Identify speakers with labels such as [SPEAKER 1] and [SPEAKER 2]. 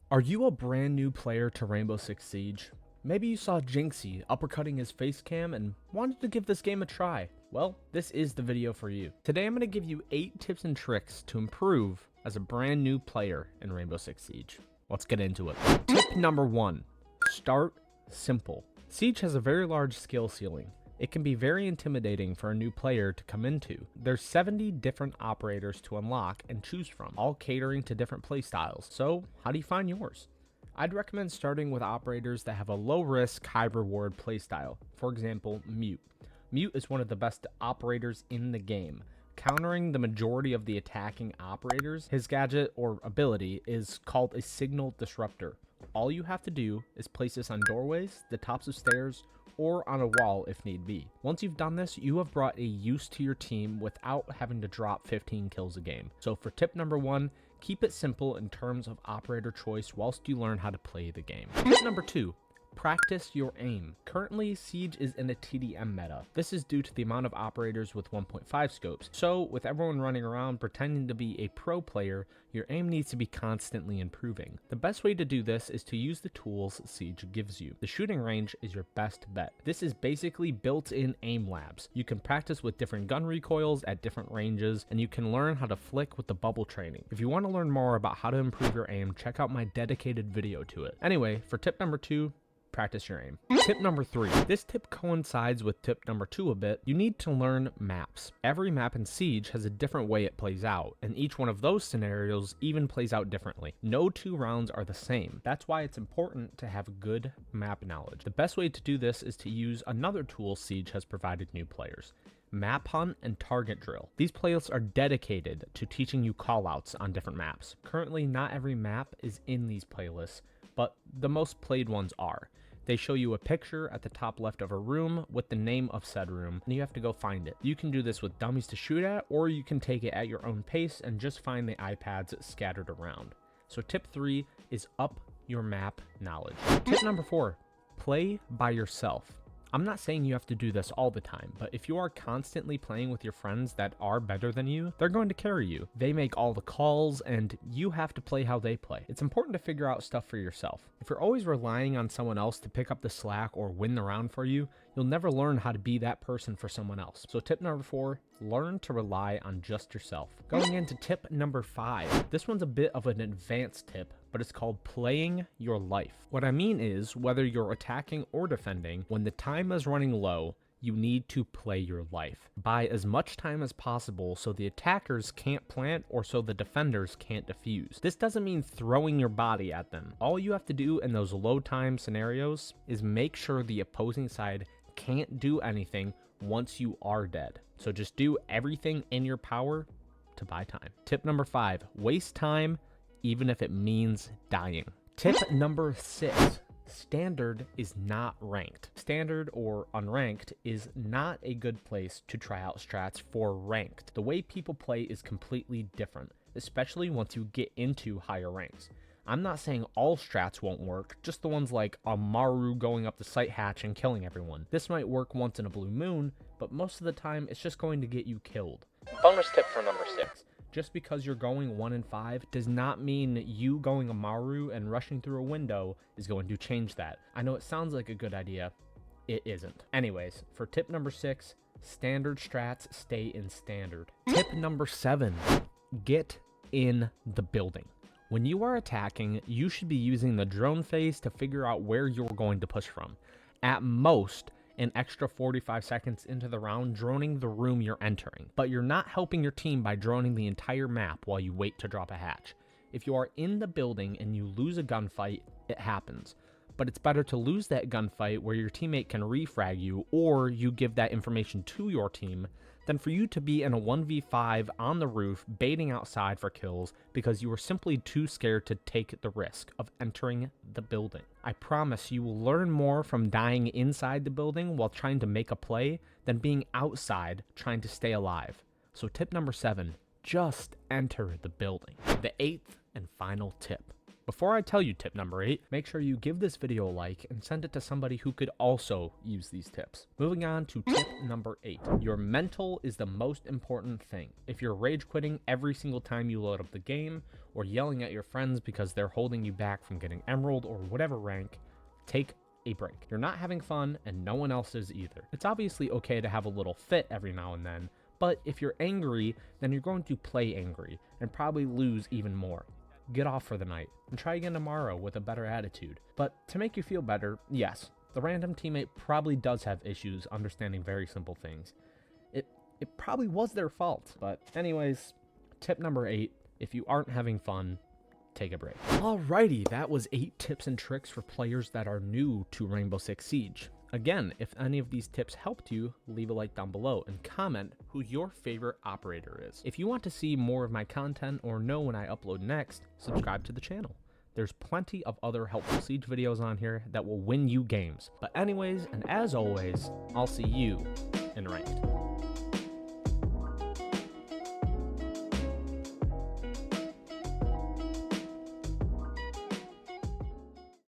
[SPEAKER 1] Are you a brand new player to Rainbow Six Siege? Maybe you saw Jinxie uppercutting his face cam and wanted to give this game a try. Well, this is the video for you. Today I'm going to give you 8 tips and tricks to improve as a brand new player in Rainbow Six Siege. Let's get into it. Tip number 1. Start simple. Siege has a very large skill ceiling. It can be very intimidating for a new player to come into. There's 70 different operators to unlock and choose from, all catering to different playstyles. So how do you find yours? I'd recommend starting with operators that have a low risk, high reward playstyle. For example, Mute. Mute is one of the best operators in the game. Countering the majority of the attacking operators, his gadget or ability is called a signal disruptor. All you have to do is place this on doorways, the tops of stairs, or on a wall if need be. Once you've done this, you have brought a use to your team without having to drop 15 kills a game. So for tip number 1, keep it simple in terms of operator choice whilst you learn how to play the game. Tip number 2. Practice your aim. Currently, Siege is in a TDM meta. This is due to the amount of operators with 1.5 scopes. So, with everyone running around pretending to be a pro player, your aim needs to be constantly improving. The best way to do this is to use the tools Siege gives you. The shooting range is your best bet. This is basically built-in aim labs. You can practice with different gun recoils at different ranges, and you can learn how to flick with the bubble training. If you want to learn more about how to improve your aim, check out my dedicated video to it. Anyway, for tip number 2, practice your aim. Tip number 3. This tip coincides with tip number 2 a bit. You need to learn maps. Every map in Siege has a different way it plays out, and each one of those scenarios even plays out differently. No 2 rounds are the same. That's why it's important to have good map knowledge. The best way to do this is to use another tool Siege has provided new players: Map Hunt and Target Drill. These playlists are dedicated to teaching you callouts on different maps. Currently, not every map is in these playlists, but the most played ones are. They show you a picture at the top left of a room with the name of said room, and you have to go find it. You can do this with dummies to shoot at, or you can take it at your own pace and just find the iPads scattered around. So tip 3 is up your map knowledge. Tip number 4, play by yourself. I'm not saying you have to do this all the time, but if you are constantly playing with your friends that are better than you, they're going to carry you. They make all the calls, and you have to play how they play. It's important to figure out stuff for yourself. If you're always relying on someone else to pick up the slack or win the round for you, you'll never learn how to be that person for someone else. So tip number 4, learn to rely on just yourself. Going into tip number 5. This one's a bit of an advanced tip, but it's called playing your life. What I mean is, whether you're attacking or defending, when the time is running low, you need to play your life. Buy as much time as possible so the attackers can't plant or so the defenders can't defuse. This doesn't mean throwing your body at them. All you have to do in those low time scenarios is make sure the opposing side can't do anything once you are dead. So just do everything in your power to buy time. Tip number 5, waste time even if it means dying. Tip number 6, standard is not ranked. Standard or unranked is not a good place to try out strats for ranked. The way people play is completely different, especially once you get into higher ranks. I'm not saying all strats won't work, just the ones like a Maru going up the site hatch and killing everyone. This might work once in a blue moon, but most of the time it's just going to get you killed. Bonus tip for number 6. Just because you're going 1 in 5 does not mean you going a Maru and rushing through a window is going to change that. I know it sounds like a good idea, it isn't. Anyways, for tip number 6, standard strats stay in standard. Tip number 7, get in the building. When you are attacking, you should be using the drone phase to figure out where you're going to push from. At most, an extra 45 seconds into the round droning the room you're entering, but you're not helping your team by droning the entire map while you wait to drop a hatch. If you are in the building and you lose a gunfight, it happens, but it's better to lose that gunfight where your teammate can refrag you or you give that information to your team than for you to be in a 1v5 on the roof baiting outside for kills because you were simply too scared to take the risk of entering the building. I promise you will learn more from dying inside the building while trying to make a play than being outside trying to stay alive. So tip number 7, just enter the building. The 8th and final tip, Before I tell you tip number 8, make sure you give this video a like and send it to somebody who could also use these tips. Moving on to tip number 8. Your mental is the most important thing. If you're rage quitting every single time you load up the game, or yelling at your friends because they're holding you back from getting Emerald or whatever rank, take a break. You're not having fun and no one else is either. It's obviously okay to have a little fit every now and then, but if you're angry, then you're going to play angry and probably lose even more. Get off for the night and try again tomorrow with a better attitude. But to make you feel better, yes, the random teammate probably does have issues understanding very simple things. It probably was their fault. But anyways, tip number 8, if you aren't having fun, take a break. Alrighty, that was 8 tips and tricks for players that are new to Rainbow Six Siege. Again, if any of these tips helped you, leave a like down below and comment who your favorite operator is. If you want to see more of my content or know when I upload next, subscribe to the channel. There's plenty of other helpful Siege videos on here that will win you games. But anyways, and as always, I'll see you in Ranked.